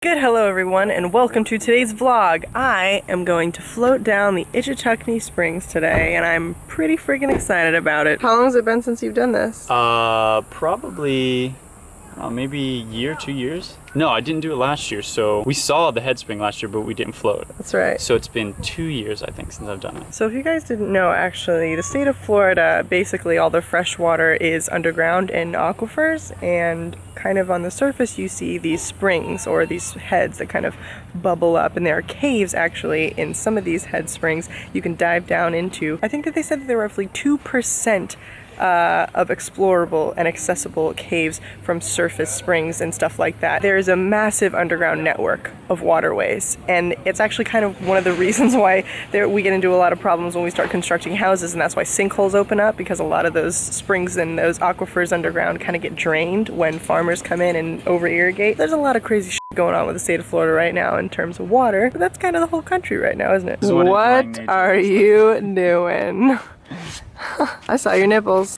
Good hello everyone and welcome to today's vlog. I am going to float down the Ichetucknee Springs today and I'm pretty freaking excited about it. How long has it been since you've done this? Probably, maybe a year, 2 years. No, I didn't do it last year. So we saw the head spring last year, but we didn't float. That's right. So it's been 2 years, I think, since I've done it. So if you guys didn't know, actually, the state of Florida, basically all the fresh water is underground in aquifers, and kind of on the surface you see these springs or these heads that kind of bubble up, and there are caves actually in some of these head springs you can dive down into. I think that they said that they're roughly 2% of explorable and accessible caves from surface springs and stuff like that. There's a massive underground network of waterways, and it's actually kind of one of the reasons why we get into a lot of problems when we start constructing houses, and that's why sinkholes open up, because a lot of those springs and those aquifers underground kind of get drained when farmers come in and over irrigate. There's a lot of crazy shit going on with the state of Florida right now in terms of water, but that's kind of the whole country right now, isn't it? So what are you doing? I saw your nipples.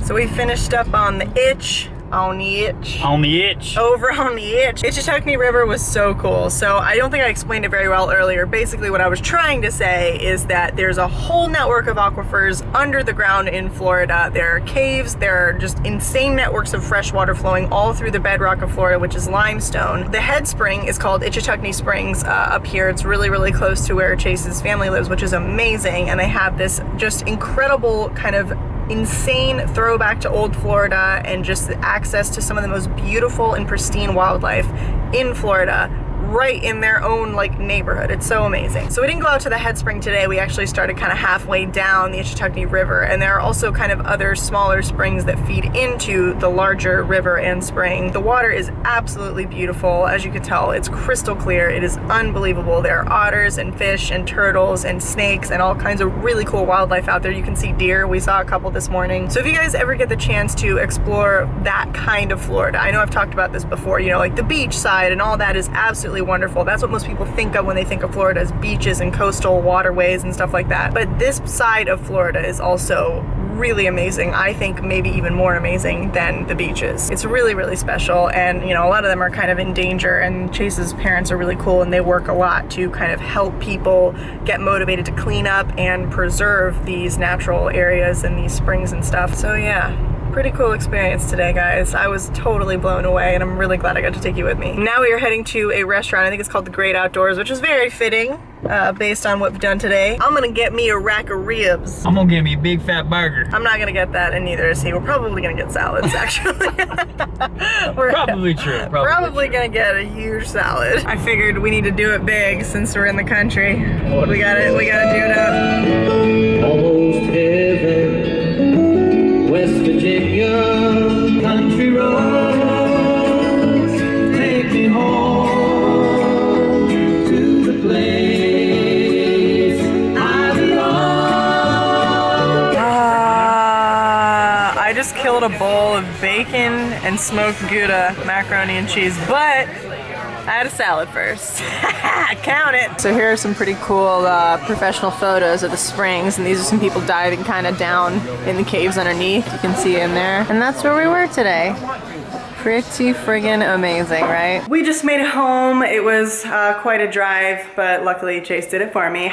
So we finished up on the itch. Over on the itch. Ichetucknee River was so cool. So I don't think I explained it very well earlier. Basically what I was trying to say is that there's a whole network of aquifers under the ground in Florida. There are caves, there are just insane networks of fresh water flowing all through the bedrock of Florida, which is limestone. The head spring is called Ichetucknee Springs up here. It's really, really close to where Chase's family lives, which is amazing. And they have this just incredible kind of insane throwback to old Florida and just access to some of the most beautiful and pristine wildlife in Florida right in their own like neighborhood. It's so amazing. So we didn't go out to the head spring today. We actually started kind of halfway down the Ichetucknee River, and there are also kind of other smaller springs that feed into the larger river and spring. The water is absolutely beautiful. As you can tell, it's crystal clear. It is unbelievable. There are otters and fish and turtles and snakes and all kinds of really cool wildlife out there. You can see deer. We saw a couple this morning. So if you guys ever get the chance to explore that kind of Florida, I know I've talked about this before, you know, like the beach side and all that is absolutely wonderful. That's what most people think of when they think of Florida, as beaches and coastal waterways and stuff like that. But this side of Florida is also really amazing. I think maybe even more amazing than the beaches. It's really, really special, and you know, a lot of them are kind of in danger, and Chase's parents are really cool and they work a lot to kind of help people get motivated to clean up and preserve these natural areas and these springs and stuff. So yeah, pretty cool experience today, guys. I was totally blown away, and I'm really glad I got to take you with me. Now we are heading to a restaurant. I think it's called The Great Outdoors, which is very fitting based on what we've done today. I'm gonna get me a rack of ribs. I'm gonna get me a big fat burger. I'm not gonna get that, and neither is he. We're probably gonna get salads, actually. We're Probably true. Probably gonna get a huge salad. I figured we need to do it big since we're in the country. We gotta do it up. Almost heaven, West Virginia, country roads, take me home to the place I belong. I just killed a bowl of bacon and smoked Gouda macaroni and cheese, but I had a salad first. Count it. So here are some pretty cool professional photos of the springs, and these are some people diving kind of down in the caves underneath. You can see in there. And that's where we were today. Pretty friggin' amazing, right? We just made it home. It was quite a drive, but luckily Chase did it for me.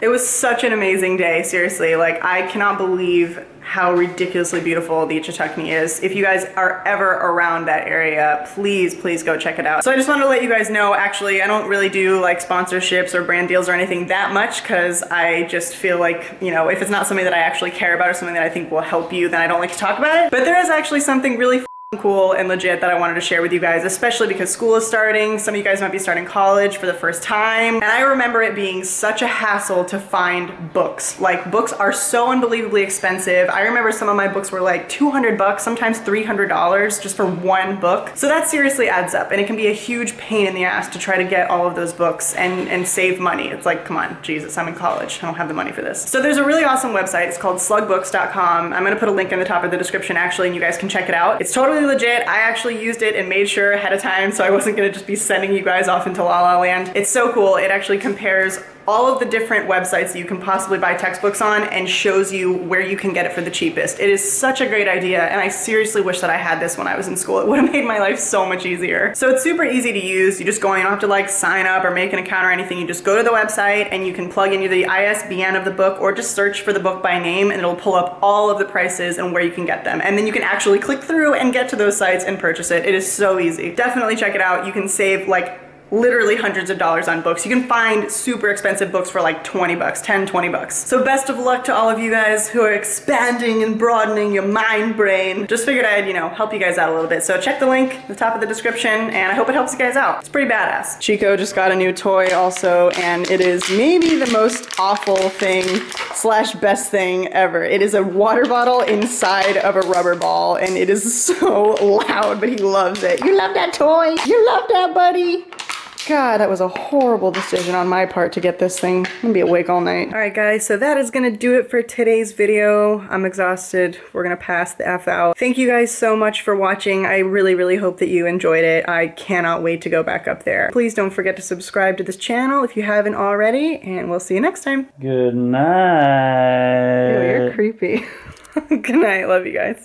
It was such an amazing day, seriously. Like, I cannot believe how ridiculously beautiful the Ichetucknee is. If you guys are ever around that area, please go check it out. So I just wanted to let you guys know, actually, I don't really do like sponsorships or brand deals or anything that much, because I just feel like, you know, if it's not something that I actually care about or something that I think will help you, then I don't like to talk about it. But there is actually something really cool and legit that I wanted to share with you guys, especially because school is starting. Some of you guys might be starting college for the first time, and I remember it being such a hassle to find books. Like, books are so unbelievably expensive. I remember some of my books were like 200 bucks, sometimes $300 just for one book. So that seriously adds up, and it can be a huge pain in the ass to try to get all of those books and save money. It's like, come on, Jesus, I'm in college. I don't have the money for this. So there's a really awesome website. It's called slugbooks.com. I'm gonna put a link in the top of the description actually, and you guys can check it out. It's totally legit. I actually used it and made sure ahead of time, so I wasn't gonna just be sending you guys off into La La Land. It's so cool. It actually compares all of the different websites that you can possibly buy textbooks on and shows you where you can get it for the cheapest. It is such a great idea, and I seriously wish that I had this when I was in school. It would have made my life so much easier. So it's super easy to use. You just go in, you don't have to like sign up or make an account or anything. You just go to the website and you can plug in either the ISBN of the book or just search for the book by name, and it'll pull up all of the prices and where you can get them. And then you can actually click through and get to those sites and purchase it. It is so easy. Definitely check it out. You can save like literally hundreds of dollars on books. You can find super expensive books for like 20 bucks, 10, 20 bucks. So best of luck to all of you guys who are expanding and broadening your mind brain. Just figured I'd, you know, help you guys out a little bit. So check the link at the top of the description, and I hope it helps you guys out. It's pretty badass. Chico just got a new toy also, and it is maybe the most awful thing slash best thing ever. It is a water bottle inside of a rubber ball, and it is so loud, but he loves it. You love that toy? You love that, buddy? God, that was a horrible decision on my part to get this thing. I'm gonna be awake all night. All right, guys, so that is gonna do it for today's video. I'm exhausted. We're gonna pass the F out. Thank you guys so much for watching. I really hope that you enjoyed it. I cannot wait to go back up there. Please don't forget to subscribe to this channel if you haven't already, and we'll see you next time. Good night. Ew, you're creepy. Good night. Love you guys.